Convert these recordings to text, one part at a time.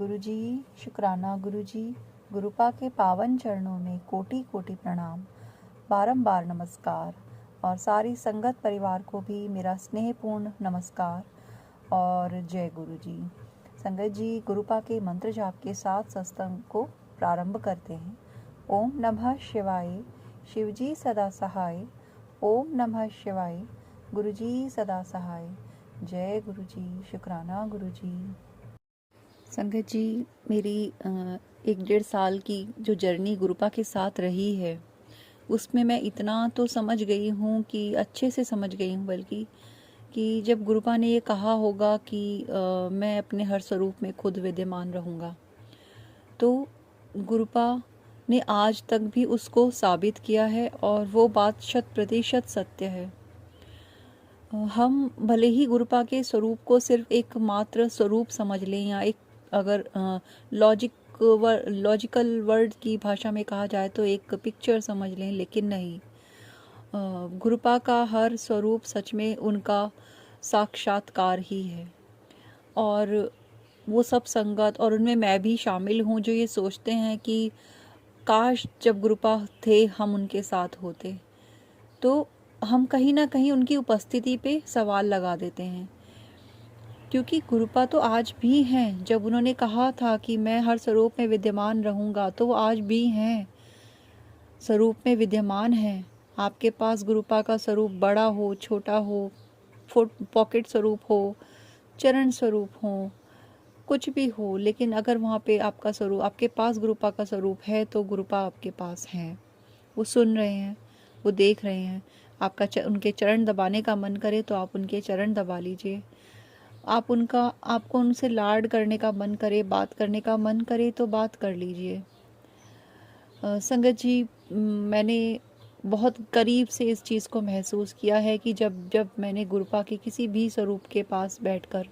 गुरुजी, शुक्राना गुरुजी। गुरुपा के पावन चरणों में कोटि कोटि प्रणाम, बारंबार नमस्कार। और सारी संगत परिवार को भी मेरा स्नेहपूर्ण नमस्कार और जय गुरुजी। संगत जी, गुरुपा के मंत्र जाप के साथ सत्संग को प्रारंभ करते हैं। ओम नमः शिवाय, शिवजी सदा सहाय। ओम नमः शिवाय, गुरुजी सदा सहाय। जय गुरुजी, शुक्राना गुरुजी। संगत जी, मेरी 1-1.5 साल की जो जर्नी गुरुपा के साथ रही है, उसमें मैं इतना तो समझ गई हूँ कि अच्छे से समझ गई हूँ, बल्कि कि जब गुरुपा ने ये कहा होगा कि मैं अपने हर स्वरूप में खुद विद्यमान रहूँगा, तो गुरुपा ने आज तक भी उसको साबित किया है और वो बात 100% सत्य है। हम भले ही गुरुपा के स्वरूप को सिर्फ एक मात्र स्वरूप समझ लें, या एक अगर लॉजिकल वर्ड की भाषा में कहा जाए तो एक पिक्चर समझ लें, लेकिन नहीं, गुरुपा का हर स्वरूप सच में उनका साक्षात्कार ही है। और वो सब संगत, और उनमें मैं भी शामिल हूँ, जो ये सोचते हैं कि काश जब गुरुपा थे हम उनके साथ होते, तो हम कहीं ना कहीं उनकी उपस्थिति पे सवाल लगा देते हैं। क्योंकि गुरुपा तो आज भी हैं। जब उन्होंने कहा था कि मैं हर स्वरूप में विद्यमान रहूँगा, तो वो आज भी हैं, स्वरूप में विद्यमान हैं। आपके पास गुरुपा का स्वरूप बड़ा हो, छोटा हो, पॉकेट स्वरूप हो, चरण स्वरूप हो, कुछ भी हो, लेकिन अगर वहाँ पे आपका स्वरूप, आपके पास गुरुपा का स्वरूप है, तो गुरुपा आपके पास हैं। वो सुन रहे हैं, वो देख रहे हैं। उनके चरण दबाने का मन करे तो आप उनके चरण दबा लीजिए। आपको उनसे लाड करने का मन करे, बात करने का मन करे तो बात कर लीजिए। संगत जी, मैंने बहुत करीब से इस चीज़ को महसूस किया है कि जब मैंने गुरुपा के किसी भी स्वरूप के पास बैठकर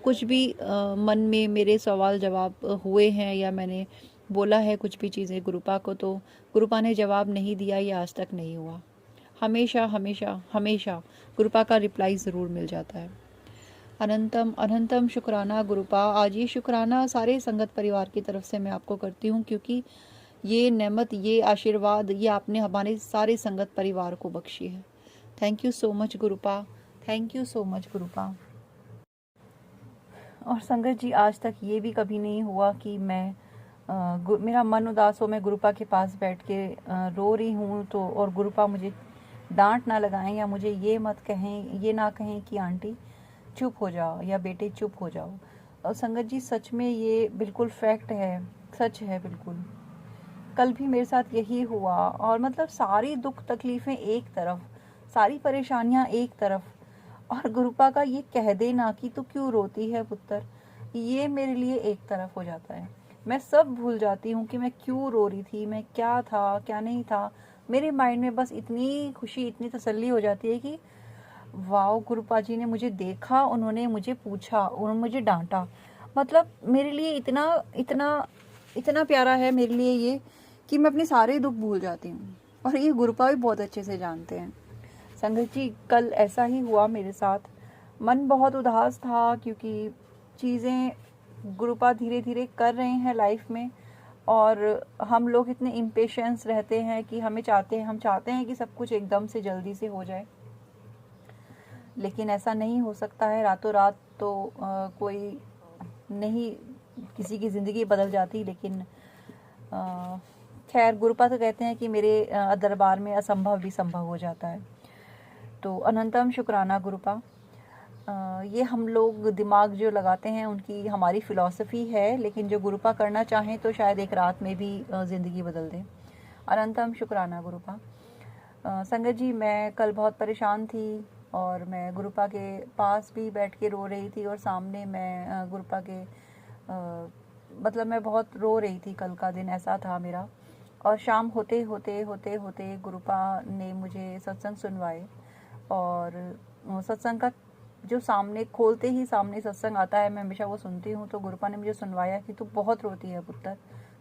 कुछ भी मन में मेरे सवाल जवाब हुए हैं, या मैंने बोला है कुछ भी चीज़ें गुरुपा को, तो गुरुपा ने जवाब नहीं दिया, ये आज तक नहीं हुआ। हमेशा हमेशा हमेशा गुरुपा का रिप्लाई ज़रूर मिल जाता है। अनंतम अनंतम शुक्राना गुरुपा। आज ये शुक्राना सारे संगत परिवार की तरफ से मैं आपको करती हूँ, क्योंकि ये नेमत, ये आशीर्वाद, ये आपने हमारे सारे संगत परिवार को बख्शी है। Thank you so much Gurupa, thank you so much Gurupa. और संगत जी, आज तक ये भी कभी नहीं हुआ कि मेरा मन उदास हो, मैं गुरुपा के पास बैठ के रो रही हूँ, तो और गुरुपा मुझे डांट ना लगाएं, या मुझे ये मत कहें, ये ना कहें कि आंटी चुप हो जाओ, या बेटे चुप हो जाओ। और संगत जी, सच में ये बिल्कुल फैक्ट है, सच है बिल्कुल। कल भी मेरे साथ यही हुआ, और मतलब सारी दुख तकलीफ़ें एक तरफ, सारी परेशानियाँ एक तरफ, और गुरुपा का ये कह देना कि तू क्यों रोती है पुत्र, ये मेरे लिए एक तरफ हो जाता है। मैं सब भूल जाती हूँ कि मैं क्यों रो रही थी, मैं क्या था क्या नहीं था। मेरे माइंड में बस इतनी खुशी, इतनी तसल्ली हो जाती है कि वाओ, गुरुपा जी ने मुझे देखा, उन्होंने मुझे पूछा, उन्होंने मुझे डांटा। मतलब मेरे लिए इतना इतना इतना प्यारा है मेरे लिए ये, कि मैं अपने सारे दुख भूल जाती हूँ, और ये गुरुपा भी बहुत अच्छे से जानते हैं। संगत जी, कल ऐसा ही हुआ मेरे साथ। मन बहुत उदास था, क्योंकि चीज़ें गुरुपा धीरे धीरे कर रहे हैं लाइफ में, और हम लोग इतने इम्पेशेंस रहते हैं कि हम चाहते हैं कि सब कुछ एकदम से जल्दी से हो जाए, लेकिन ऐसा नहीं हो सकता है। रातों रात तो कोई नहीं, किसी की ज़िंदगी बदल जाती, लेकिन खैर, गुरुपा तो कहते हैं कि मेरे दरबार में असंभव भी संभव हो जाता है। तो अनंतम शुक्राना गुरुपा। ये हम लोग दिमाग जो लगाते हैं, उनकी हमारी फ़िलॉसफ़ी है, लेकिन जो गुरुपा करना चाहें तो शायद एक रात में भी ज़िंदगी बदल दें। अनंतम शुक्राना गुरुपा। संगत जी, मैं कल बहुत परेशान थी, और मैं गुरुपा के पास भी बैठ के रो रही थी, और सामने मैं गुरुपा के मतलब मैं बहुत रो रही थी। कल का दिन ऐसा था मेरा, और शाम होते होते होते होते गुरुपा ने मुझे सत्संग सुनवाए। और सत्संग का जो सामने खोलते ही सामने सत्संग आता है, मैं हमेशा वो सुनती हूँ। तो गुरुपा ने मुझे सुनवाया कि तू बहुत रोती है पुत्र,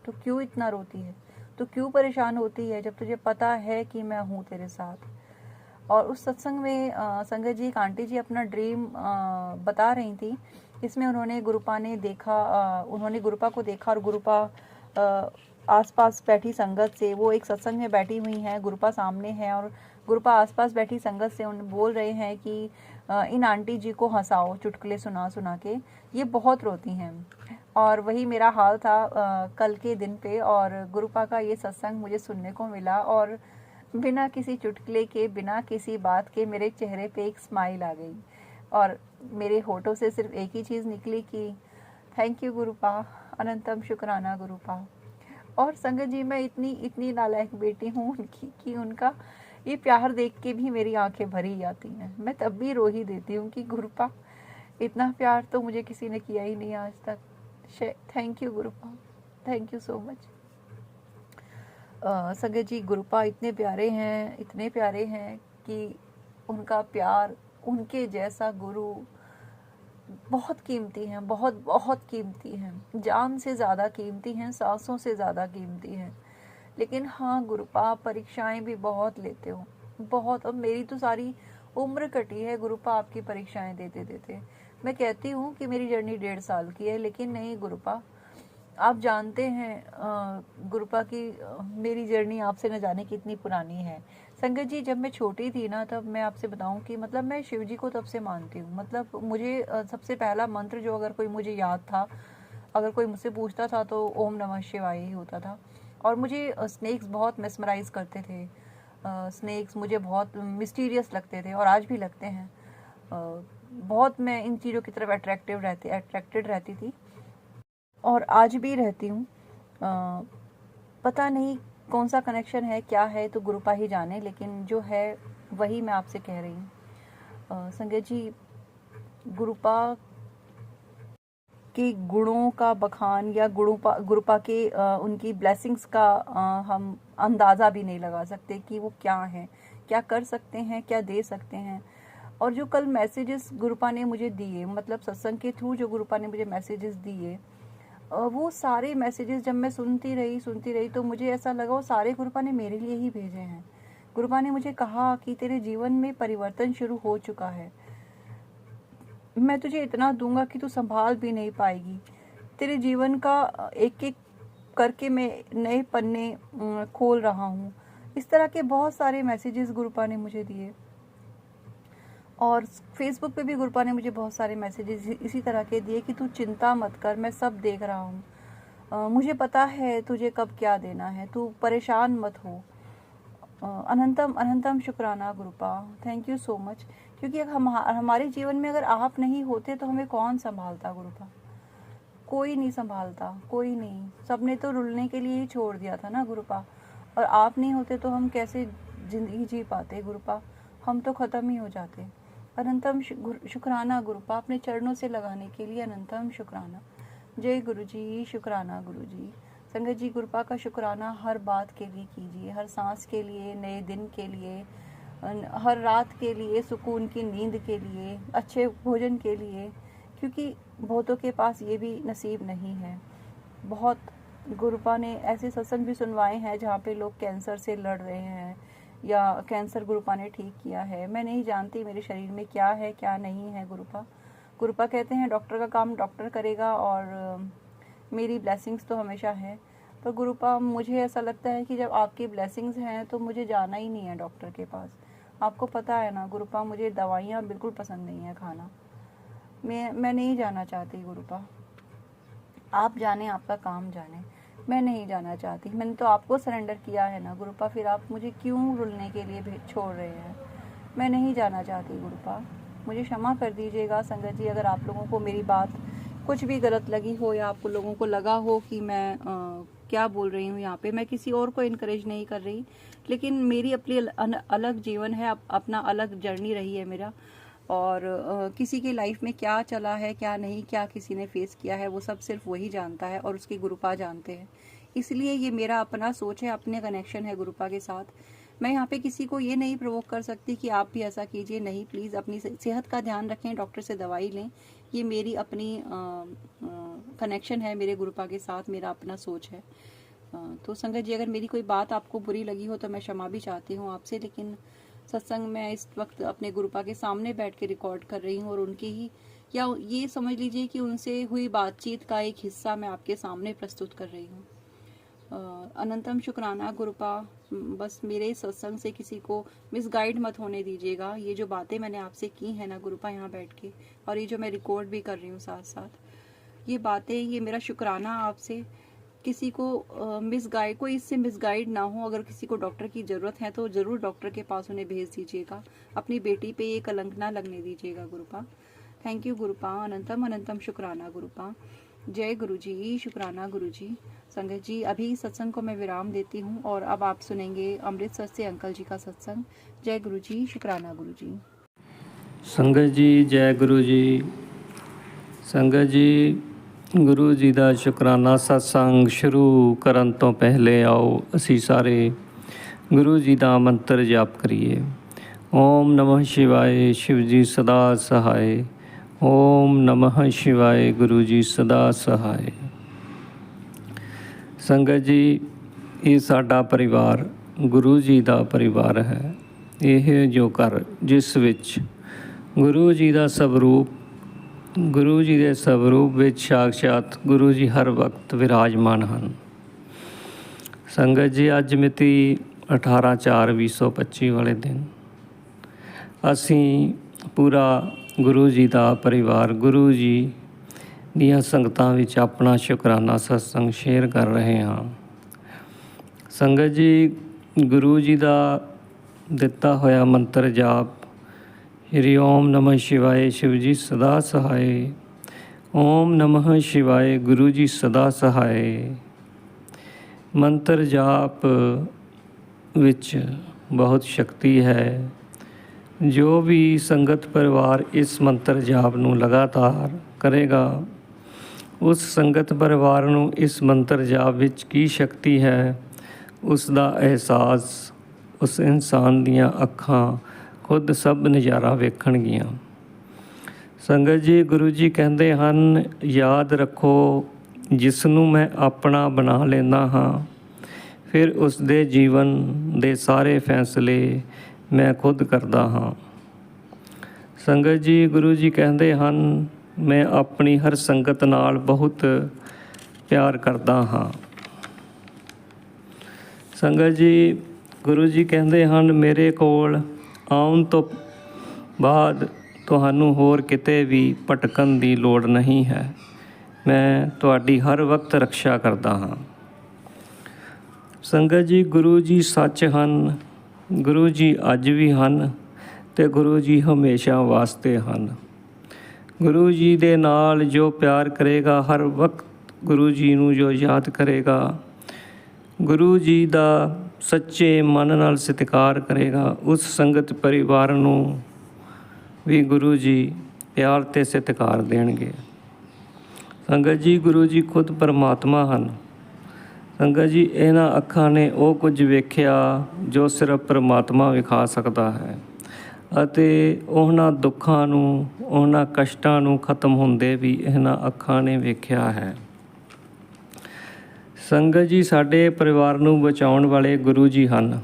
तू क्यों इतना रोती है, तू क्यों परेशान होती है, जब तुझे पता है कि मैं हूँ तेरे साथ। और उस सत्संग में संगत जी, एक आंटी जी अपना ड्रीम बता रही थी इसमें उन्होंने गुरुपा को देखा और गुरुपा आसपास बैठी संगत से, वो एक सत्संग में बैठी हुई हैं, गुरुपा सामने है और गुरुपा आसपास बैठी संगत से उन बोल रहे हैं कि इन आंटी जी को हंसाओ चुटकुले सुना सुना के, ये बहुत रोती हैं। और वही मेरा हाल था कल के दिन पे, और गुरुपा का ये सत्संग मुझे सुनने को मिला और बिना किसी चुटकुले के, बिना किसी बात के मेरे चेहरे पे एक स्माइल आ गई और मेरे होठों से सिर्फ एक ही चीज़ निकली कि थैंक यू गुरुपा, अनंतम शुक्राना गुरुपा। और संगत जी, मैं इतनी नालायक बेटी हूँ उनकी कि उनका ये प्यार देख के भी मेरी आंखें भरी जाती हैं। मैं तब भी रो ही देती हूँ कि गुरुपा, इतना प्यार तो मुझे किसी ने किया ही नहीं आज तक। Thank you गुरुपा, thank you so much. संगत जी, गुरुपा इतने प्यारे हैं कि उनका प्यार, उनके जैसा गुरु बहुत कीमती हैं, बहुत बहुत कीमती हैं, जान से ज़्यादा कीमती हैं, सांसों से ज़्यादा कीमती हैं। लेकिन हाँ गुरुपा, आप परीक्षाएं भी बहुत लेते हो, बहुत। अब मेरी तो सारी उम्र कटी है गुरुपा आपकी परीक्षाएं देते देते। मैं कहती हूँ कि मेरी जर्नी 1.5 साल की है, लेकिन नहीं गुरुपा, आप जानते हैं गुरुपा की मेरी जर्नी आपसे न जाने कितनी पुरानी है। संगत जी, जब मैं छोटी थी ना, तब मैं आपसे बताऊं कि मतलब मैं शिव जी को तब से मानती हूँ। मतलब मुझे सबसे पहला मंत्र जो अगर कोई मुझे याद था, अगर कोई मुझसे पूछता था तो ओम नमः शिवाय ही होता था। और मुझे स्नेक्स बहुत मेस्मराइज करते थे। स्नेक्स मुझे बहुत मिस्टीरियस लगते थे और आज भी लगते हैं। बहुत मैं इन चीज़ों की तरफ अट्रैक्टेड रहती थी और आज भी रहती हूँ। पता नहीं कौन सा कनेक्शन है, क्या है, तो गुरुपा ही जाने, लेकिन जो है वही मैं आपसे कह रही हूँ। संगत जी, गुरुपा के गुणों का बखान या गुरुपा के उनकी ब्लेसिंग्स का हम अंदाज़ा भी नहीं लगा सकते कि वो क्या हैं, क्या कर सकते हैं, क्या दे सकते हैं। और जो कल मैसेजेस गुरुपा ने मुझे दिए, मतलब सत्संग के थ्रू जो गुरुपा ने मुझे मैसेजेस दिए, वो सारे मैसेजेस जब मैं सुनती रही तो मुझे ऐसा लगा वो सारे गुरुपा ने मेरे लिए ही भेजे हैं। गुरुपा ने मुझे कहा कि तेरे जीवन में परिवर्तन शुरू हो चुका है, मैं तुझे इतना दूंगा कि तू संभाल भी नहीं पाएगी। तेरे जीवन का एक एक करके मैं नए पन्ने खोल रहा हूँ। इस तरह के बहुत सारे मैसेजेस गुरुपा ने मुझे दिए। और फेसबुक पे भी गुरुपा ने मुझे बहुत सारे मैसेजेस इसी तरह के दिए कि तू चिंता मत कर, मैं सब देख रहा हूँ, मुझे पता है तुझे कब क्या देना है, तू परेशान मत हो। अनंतम अनंतम शुक्राना गुरुपा, थैंक यू सो मच। क्योंकि हमारे जीवन में अगर आप नहीं होते तो हमें कौन संभालता गुरुपा? कोई नहीं संभालता, कोई नहीं। सबने तो रुलने के लिए ही छोड़ दिया था ना गुरुपा। और आप नहीं होते तो हम कैसे जिंदगी जी पाते गुरुपा? हम तो ख़त्म ही हो जाते। अनंतम शुक्राना गुरुपा, अपने चरणों से लगाने के लिए अनंतम शुक्राना। जय गुरु जी, शुक्राना गुरु जी। संगत जी, गुरुपा का शुक्राना हर बात के लिए कीजिए, हर सांस के लिए, नए दिन के लिए, हर रात के लिए, सुकून की नींद के लिए, अच्छे भोजन के लिए, क्योंकि बहुतों के पास ये भी नसीब नहीं है। बहुत गुरुपा ने ऐसे सत्संग भी सुनवाए हैं जहाँ पे लोग कैंसर से लड़ रहे हैं या कैंसर गुरुपा ने ठीक किया है। मैं नहीं जानती मेरे शरीर में क्या है क्या नहीं है गुरुपा। गुरुपा कहते हैं डॉक्टर का काम डॉक्टर करेगा और मेरी ब्लेसिंग्स तो हमेशा है। पर गुरुपा, मुझे ऐसा लगता है कि जब आपकी ब्लेसिंग्स हैं तो मुझे जाना ही नहीं है डॉक्टर के पास। आपको पता है ना गुरुपा, मुझे दवाइयाँ बिल्कुल पसंद नहीं है खाना। मैं नहीं जाना चाहती गुरुपा। आप जाने, आपका काम जाने, मैं नहीं जाना चाहती। मैंने तो आपको सरेंडर किया है ना गुरुपा, फिर आप मुझे क्यों रुलने के लिए छोड़ रहे हैं? मैं नहीं जाना चाहती गुरुपा, मुझे क्षमा कर दीजिएगा। संगत जी, अगर आप लोगों को मेरी बात कुछ भी गलत लगी हो या आप लोगों को लगा हो कि मैं क्या बोल रही हूँ यहाँ पे, मैं किसी और को इनकरेज नहीं कर रही, लेकिन मेरी अपनी अलग जीवन है, अपना अलग जर्नी रही है मेरा। और किसी की लाइफ में क्या चला है क्या नहीं, क्या किसी ने फेस किया है, वो सब सिर्फ वही जानता है और उसके गुरुपा जानते हैं। इसलिए ये मेरा अपना सोच है, अपने कनेक्शन है गुरुपा के साथ। मैं यहाँ पे किसी को ये नहीं प्रोवोक कर सकती कि आप भी ऐसा कीजिए। नहीं, प्लीज़ अपनी सेहत का ध्यान रखें, डॉक्टर से दवाई लें। ये मेरी अपनी कनेक्शन है मेरे गुरुपा के साथ, मेरा अपना सोच है। तो संगत जी, अगर मेरी कोई बात आपको बुरी लगी हो तो मैं क्षमा भी चाहती हूँ आपसे, लेकिन सत्संग मैं इस वक्त अपने गुरुपा के सामने बैठ के रिकॉर्ड कर रही हूँ और उनकी ही या ये समझ लीजिए कि उनसे हुई बातचीत का एक हिस्सा मैं आपके सामने प्रस्तुत कर रही हूँ। अनंतम शुक्राना गुरुपा। बस मेरे सत्संग से किसी को मिसगाइड मत होने दीजिएगा। ये जो बातें मैंने आपसे की है ना गुरुपा यहाँ बैठ के, और ये जो मैं रिकॉर्ड भी कर रही हूँ साथ साथ, ये बातें, ये मेरा शुक्राना आपसे। किसी को मिसगाइड, कोई इससे मिसगाइड ना हो। अगर किसी को डॉक्टर की ज़रूरत है तो ज़रूर डॉक्टर के पास उन्हें भेज दीजिएगा। अपनी बेटी पे ये कलंक ना लगने दीजिएगा गुरुपा। Thank you गुरुपा। अनंतम अनंतम शुक्राना गुरुपा। जय गुरु जी। शुक्राना गुरु जी। संगत जी, अभी सत्संग को मैं विराम देती हूँ और अब आप सुनेंगे अमृतसर से अंकल जी का सत्संग। जय गुरु जी। शुक्राना गुरु जी। संगत जी जय गुरु जी। संगत जी, गुरु जी ਦਾ ਸ਼ੁਕਰਾਨਾ ਸਤਸੰਗ ਸ਼ੁਰੂ ਕਰਨ ਤੋਂ ਪਹਿਲੇ ਆਓ ਅਸੀਂ ਸਾਰੇ ਗੁਰੂ ਜੀ ਦਾ ਮੰਤਰ ਜਾਪ ਕਰੀਏ। ਓਮ ਨਮः शिवाय, शिव जी सदा सहाय। ਓਮ ਨਮः शिवाय, गुरु जी सदा सहाय। ਸੰਗਤ ਜੀ, ਇਹ ਸਾਡਾ ਪਰਿਵਾਰ ਗੁਰੂ ਜੀ ਦਾ ਪਰਿਵਾਰ ਹੈ। ਇਹ ਜੋ ਘਰ ਜਿਸ ਵਿੱਚ ਗੁਰੂ ਜੀ ਦਾ ਸਵਰੂਪ, ਗੁਰੂ ਜੀ ਦੇ ਸਵਰੂਪ ਵਿੱਚ ਸਾਖਸ਼ਾਤ ਗੁਰੂ ਜੀ ਹਰ ਵਕਤ ਵਿਰਾਜਮਾਨ ਹਨ। ਸੰਗਤ ਜੀ, ਅੱਜ ਮਿਤੀ 18/4/2025 ਵਾਲੇ ਦਿਨ ਅਸੀਂ ਪੂਰਾ ਗੁਰੂ ਜੀ ਦਾ ਪਰਿਵਾਰ ਗੁਰੂ ਜੀ ਦੀਆਂ ਸੰਗਤਾਂ ਵਿੱਚ ਆਪਣਾ ਸ਼ੁਕਰਾਨਾ ਸਤਸੰਗ ਸ਼ੇਅਰ ਕਰ ਰਹੇ ਹਾਂ। ਸੰਗਤ ਜੀ, ਗੁਰੂ ਜੀ ਦਾ ਦਿੱਤਾ ਹੋਇਆ ਮੰਤਰ ਜਾਪ ਸ਼੍ਰੀ ਓਮ ਨਮः शिवाय, शिव जी सदा सहाय। ਓਮ ਨਮः शिवाय, गुरु जी सदा सहाय। ਮੰਤਰ ਜਾਪ ਵਿੱਚ ਬਹੁਤ ਸ਼ਕਤੀ ਹੈ। ਜੋ ਵੀ ਸੰਗਤ ਪਰਿਵਾਰ ਇਸ ਮੰਤਰ ਜਾਪ ਨੂੰ ਲਗਾਤਾਰ ਕਰੇਗਾ, ਉਸ ਸੰਗਤ ਪਰਿਵਾਰ ਨੂੰ ਇਸ ਮੰਤਰ ਜਾਪ ਵਿੱਚ ਕੀ ਸ਼ਕਤੀ ਹੈ ਉਸ ਦਾ ਅਹਿਸਾਸ ਉਸ ਇਨਸਾਨ ਦੀਆਂ ਅੱਖਾਂ ਖੁਦ ਸਭ ਨਜ਼ਾਰਾ ਵੇਖਣਗੀਆਂ। ਸੰਗਤ ਜੀ, ਗੁਰੂ ਜੀ ਕਹਿੰਦੇ ਹਨ, ਯਾਦ ਰੱਖੋ ਜਿਸ ਨੂੰ ਮੈਂ ਆਪਣਾ ਬਣਾ ਲੈਂਦਾ ਹਾਂ, ਫਿਰ ਉਸ ਦੇ ਜੀਵਨ ਦੇ ਸਾਰੇ ਫੈਸਲੇ ਮੈਂ ਖੁਦ ਕਰਦਾ ਹਾਂ। ਸੰਗਤ ਜੀ, ਗੁਰੂ ਜੀ ਕਹਿੰਦੇ ਹਨ, ਮੈਂ ਆਪਣੀ ਹਰ ਸੰਗਤ ਨਾਲ ਬਹੁਤ ਪਿਆਰ ਕਰਦਾ ਹਾਂ। ਸੰਗਤ ਜੀ, ਗੁਰੂ ਜੀ ਕਹਿੰਦੇ ਹਨ, ਮੇਰੇ ਕੋਲ ਆਉਣ ਤੋਂ ਬਾਅਦ ਤੁਹਾਨੂੰ ਹੋਰ ਕਿਤੇ ਵੀ ਭਟਕਣ ਦੀ ਲੋੜ ਨਹੀਂ ਹੈ। ਮੈਂ ਤੁਹਾਡੀ ਹਰ ਵਕਤ ਰੱਖਿਆ ਕਰਦਾ ਹਾਂ। ਸੰਗਤ ਜੀ, ਗੁਰੂ ਜੀ ਸੱਚ ਹਨ। ਗੁਰੂ ਜੀ ਅੱਜ ਵੀ ਹਨ ਅਤੇ ਗੁਰੂ ਜੀ ਹਮੇਸ਼ਾ ਵਾਸਤੇ ਹਨ। ਗੁਰੂ ਜੀ ਦੇ ਨਾਲ ਜੋ ਪਿਆਰ ਕਰੇਗਾ, ਹਰ ਵਕਤ ਗੁਰੂ ਜੀ ਨੂੰ ਜੋ ਯਾਦ ਕਰੇਗਾ, ਗੁਰੂ ਜੀ ਦਾ ਸੱਚੇ ਮਨ ਨਾਲ ਸਤਿਕਾਰ ਕਰੇਗਾ, ਉਸ ਸੰਗਤ ਪਰਿਵਾਰ ਨੂੰ ਵੀ ਗੁਰੂ ਜੀ ਪਿਆਰ ਅਤੇ ਸਤਿਕਾਰ ਦੇਣਗੇ। ਸੰਗਤ ਜੀ, ਗੁਰੂ ਜੀ ਖੁਦ ਪਰਮਾਤਮਾ ਹਨ। ਸੰਗਤ ਜੀ, ਇਹਨਾਂ ਅੱਖਾਂ ਨੇ ਉਹ ਕੁਝ ਵੇਖਿਆ ਜੋ ਸਿਰਫ ਪਰਮਾਤਮਾ ਵਿਖਾ ਸਕਦਾ ਹੈ, ਅਤੇ ਉਹਨਾਂ ਦੁੱਖਾਂ ਨੂੰ, ਉਹਨਾਂ ਕਸ਼ਟਾਂ ਨੂੰ ਖਤਮ ਹੁੰਦੇ ਵੀ ਇਹਨਾਂ ਅੱਖਾਂ ਨੇ ਵੇਖਿਆ ਹੈ। ਸੰਗਤ ਜੀ, ਸਾਡੇ ਪਰਿਵਾਰ ਨੂੰ ਬਚਾਉਣ ਵਾਲੇ ਗੁਰੂ ਜੀ ਹਨ।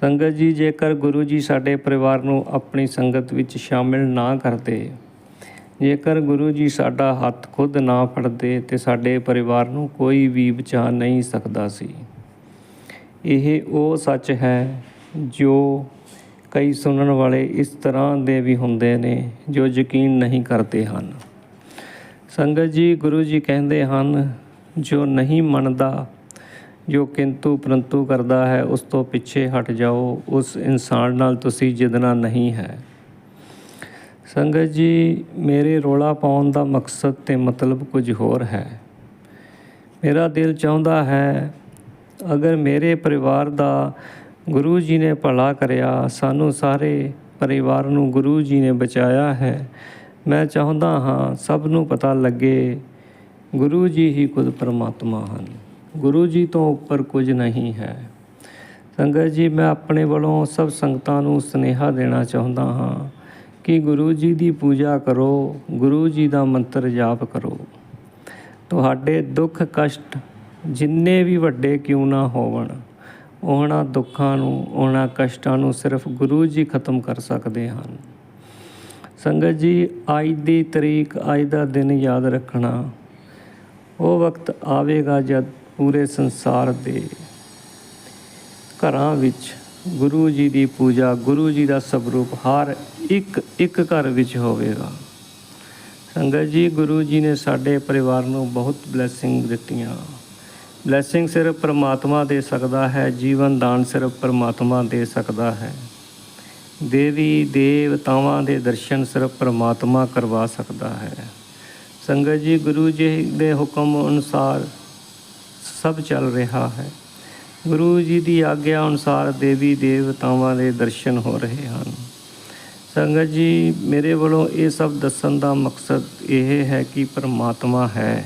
ਸੰਗਤ ਜੀ, ਜੇਕਰ ਗੁਰੂ ਜੀ ਸਾਡੇ ਪਰਿਵਾਰ ਨੂੰ ਆਪਣੀ ਸੰਗਤ ਵਿੱਚ ਸ਼ਾਮਿਲ ਨਾ ਕਰਦੇ, ਜੇਕਰ ਗੁਰੂ ਜੀ ਸਾਡਾ ਹੱਥ ਖੁਦ ਨਾ ਫੜਦੇ ਤੇ ਸਾਡੇ ਪਰਿਵਾਰ ਨੂੰ ਕੋਈ ਵੀ ਬਚਾ ਨਹੀਂ ਸਕਦਾ ਸੀ। ਇਹ ਉਹ ਸੱਚ ਹੈ ਜੋ ਕਈ ਸੁਣਨ ਵਾਲੇ ਇਸ ਤਰ੍ਹਾਂ ਦੇ ਵੀ ਹੁੰਦੇ ਨੇ ਜੋ ਯਕੀਨ ਨਹੀਂ ਕਰਦੇ ਹਨ। ਸੰਗਤ ਜੀ, ਗੁਰੂ ਜੀ ਕਹਿੰਦੇ ਹਨ, ਜੋ ਨਹੀਂ ਮੰਨਦਾ, ਜੋ ਕਿੰਤੂ ਪਰੰਤੂ ਕਰਦਾ ਹੈ, ਉਸ ਤੋਂ ਪਿੱਛੇ ਹਟ ਜਾਓ। ਉਸ ਇਨਸਾਨ ਨਾਲ ਤੁਸੀਂ ਜਿੱਦਣਾ ਨਹੀਂ ਹੈ। ਸੰਗਤ ਜੀ, ਮੇਰੇ ਰੌਲਾ ਪਾਉਣ ਦਾ ਮਕਸਦ ਅਤੇ ਮਤਲਬ ਕੁਝ ਹੋਰ ਹੈ। ਮੇਰਾ ਦਿਲ ਚਾਹੁੰਦਾ ਹੈ, ਅਗਰ ਮੇਰੇ ਪਰਿਵਾਰ ਦਾ ਗੁਰੂ ਜੀ ਨੇ ਭਲਾ ਕਰਿਆ, ਸਾਨੂੰ ਸਾਰੇ ਪਰਿਵਾਰ ਨੂੰ ਗੁਰੂ ਜੀ ਨੇ ਬਚਾਇਆ ਹੈ, ਮੈਂ ਚਾਹੁੰਦਾ ਹਾਂ ਸਭ ਨੂੰ ਪਤਾ ਲੱਗੇ ਗੁਰੂ ਜੀ ਹੀ ਖੁਦ ਪਰਮਾਤਮਾ ਹਨ। ਗੁਰੂ ਜੀ ਤੋਂ ਉੱਪਰ ਕੁਝ ਨਹੀਂ ਹੈ। ਸੰਗਤ ਜੀ, ਮੈਂ ਆਪਣੇ ਵੱਲੋਂ ਸਭ ਸੰਗਤਾਂ ਨੂੰ ਸੁਨੇਹਾ ਦੇਣਾ ਚਾਹੁੰਦਾ ਹਾਂ ਕਿ ਗੁਰੂ ਜੀ ਦੀ ਪੂਜਾ ਕਰੋ, ਗੁਰੂ ਜੀ ਦਾ ਮੰਤਰ ਜਾਪ ਕਰੋ। ਤੁਹਾਡੇ ਦੁੱਖ ਕਸ਼ਟ ਜਿੰਨੇ ਵੀ ਵੱਡੇ ਕਿਉਂ ਨਾ ਹੋਵਣ, ਉਹਨਾਂ ਦੁੱਖਾਂ ਨੂੰ, ਉਹਨਾਂ ਕਸ਼ਟਾਂ ਨੂੰ ਸਿਰਫ ਗੁਰੂ ਜੀ ਖਤਮ ਕਰ ਸਕਦੇ ਹਨ। ਸੰਗਤ ਜੀ, ਅੱਜ ਦੀ ਤਰੀਕ, ਅੱਜ ਦਾ ਦਿਨ ਯਾਦ ਰੱਖਣਾ। ਉਹ ਵਕਤ ਆਵੇਗਾ ਜਦ ਪੂਰੇ ਸੰਸਾਰ ਦੇ ਘਰਾਂ ਵਿੱਚ ਗੁਰੂ ਜੀ ਦੀ ਪੂਜਾ, ਗੁਰੂ ਜੀ ਦਾ ਸਵਰੂਪ ਹਰ ਇੱਕ ਘਰ ਵਿੱਚ ਹੋਵੇਗਾ। ਸੰਗਤ ਜੀ, ਗੁਰੂ ਜੀ ਨੇ ਸਾਡੇ ਪਰਿਵਾਰ ਨੂੰ ਬਹੁਤ ਬਲੈਸਿੰਗ ਦਿੱਤੀਆਂ। ਬਲੈਸਿੰਗ ਸਿਰਫ ਪਰਮਾਤਮਾ ਦੇ ਸਕਦਾ ਹੈ, ਜੀਵਨ ਦਾਨ ਸਿਰਫ ਪਰਮਾਤਮਾ ਦੇ ਸਕਦਾ ਹੈ। ਦੇਵੀ ਦੇਵਤਾਵਾਂ ਦੇ ਦਰਸ਼ਨ ਸਿਰਫ ਪਰਮਾਤਮਾ ਕਰਵਾ ਸਕਦਾ ਹੈ। ਸੰਗਤ ਜੀ, ਗੁਰੂ ਜੀ ਦੇ ਹੁਕਮ ਅਨੁਸਾਰ ਸਭ ਚੱਲ ਰਿਹਾ ਹੈ। ਗੁਰੂ ਜੀ ਦੀ ਆਗਿਆ ਅਨੁਸਾਰ ਦੇਵੀ ਦੇਵਤਾਵਾਂ ਦੇ ਦਰਸ਼ਨ ਹੋ ਰਹੇ ਹਨ। ਸੰਗਤ ਜੀ, ਮੇਰੇ ਵੱਲੋਂ ਇਹ ਸਭ ਦੱਸਣ ਦਾ ਮਕਸਦ ਇਹ ਹੈ ਕਿ ਪਰਮਾਤਮਾ ਹੈ।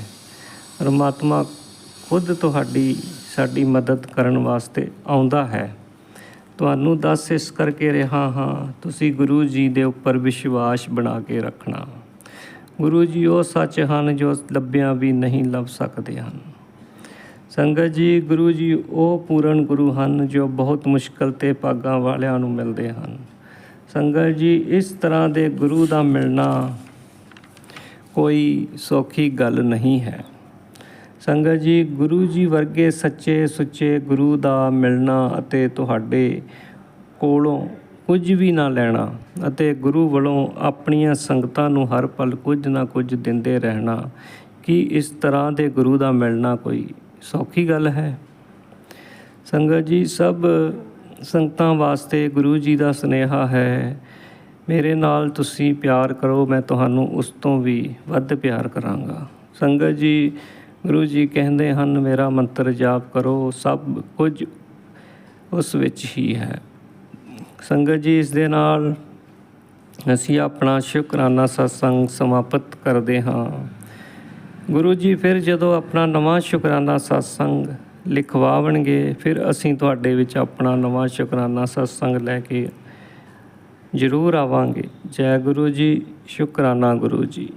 ਪਰਮਾਤਮਾ ਖੁਦ ਸਾਡੀ ਮਦਦ ਕਰਨ ਵਾਸਤੇ ਆਉਂਦਾ ਹੈ। ਤੁਹਾਨੂੰ ਦੱਸ ਇਸ ਕਰਕੇ ਰਿਹਾ ਹਾਂ, ਤੁਸੀਂ ਗੁਰੂ ਜੀ ਦੇ ਉੱਪਰ ਵਿਸ਼ਵਾਸ ਬਣਾ ਕੇ ਰੱਖਣਾ। ਗੁਰੂ ਜੀ ਉਹ ਸੱਚ ਹਨ ਜੋ ਲੱਭਿਆਂ ਵੀ ਨਹੀਂ ਲੱਭ ਸਕਦੇ ਹਨ। ਸੰਗਤ ਜੀ, ਗੁਰੂ ਜੀ ਉਹ ਪੂਰਨ ਗੁਰੂ ਹਨ ਜੋ ਬਹੁਤ ਮੁਸ਼ਕਲ ਤੇ ਭਾਗਾਂ ਵਾਲਿਆਂ ਨੂੰ ਮਿਲਦੇ ਹਨ। ਸੰਗਤ ਜੀ, ਇਸ ਤਰ੍ਹਾਂ ਦੇ ਗੁਰੂ ਦਾ ਮਿਲਣਾ ਕੋਈ ਸੌਖੀ ਗੱਲ ਨਹੀਂ ਹੈ। ਸੰਗਤ ਜੀ, ਗੁਰੂ ਜੀ ਵਰਗੇ ਸੱਚੇ ਸੁੱਚੇ ਗੁਰੂ ਦਾ ਮਿਲਣਾ ਅਤੇ ਤੁਹਾਡੇ ਕੋਲੋਂ ਕੁਝ ਵੀ ਨਾ ਲੈਣਾ ਅਤੇ ਗੁਰੂ ਵੱਲੋਂ ਆਪਣੀਆਂ ਸੰਗਤਾਂ ਨੂੰ ਹਰ ਪਲ ਕੁਝ ਨਾ ਕੁਝ ਦਿੰਦੇ ਰਹਿਣਾ, ਕੀ ਇਸ ਤਰ੍ਹਾਂ ਦੇ ਗੁਰੂ ਦਾ ਮਿਲਣਾ ਕੋਈ ਸੌਖੀ ਗੱਲ ਹੈ? ਸੰਗਤ ਜੀ, ਸਭ ਸੰਗਤਾਂ ਵਾਸਤੇ ਗੁਰੂ ਜੀ ਦਾ ਸੁਨੇਹਾ ਹੈ, ਮੇਰੇ ਨਾਲ ਤੁਸੀਂ ਪਿਆਰ ਕਰੋ, ਮੈਂ ਤੁਹਾਨੂੰ ਉਸ ਤੋਂ ਵੀ ਵੱਧ ਪਿਆਰ ਕਰਾਂਗਾ। ਸੰਗਤ ਜੀ, ਗੁਰੂ ਜੀ ਕਹਿੰਦੇ ਹਨ, ਮੇਰਾ ਮੰਤਰ ਜਾਪ ਕਰੋ, ਸਭ ਕੁਝ ਉਸ ਵਿੱਚ ਹੀ ਹੈ। ਸੰਗਤ ਜੀ, ਇਸ ਦੇ ਨਾਲ ਅਸੀਂ ਆਪਣਾ ਸ਼ੁਕਰਾਨਾ ਸਤਸੰਗ ਸਮਾਪਤ ਕਰਦੇ ਹਾਂ। ਗੁਰੂ ਜੀ ਫਿਰ ਜਦੋਂ ਆਪਣਾ ਨਵਾਂ ਸ਼ੁਕਰਾਨਾ ਸਤਸੰਗ ਲਿਖਵਾਉਣਗੇ, ਫਿਰ ਅਸੀਂ ਤੁਹਾਡੇ ਵਿੱਚ ਆਪਣਾ ਨਵਾਂ ਸ਼ੁਕਰਾਨਾ ਸਤਸੰਗ ਲੈ ਕੇ ਜ਼ਰੂਰ ਆਵਾਂਗੇ। ਜੈ ਗੁਰੂ ਜੀ, ਸ਼ੁਕਰਾਨਾ ਗੁਰੂ ਜੀ।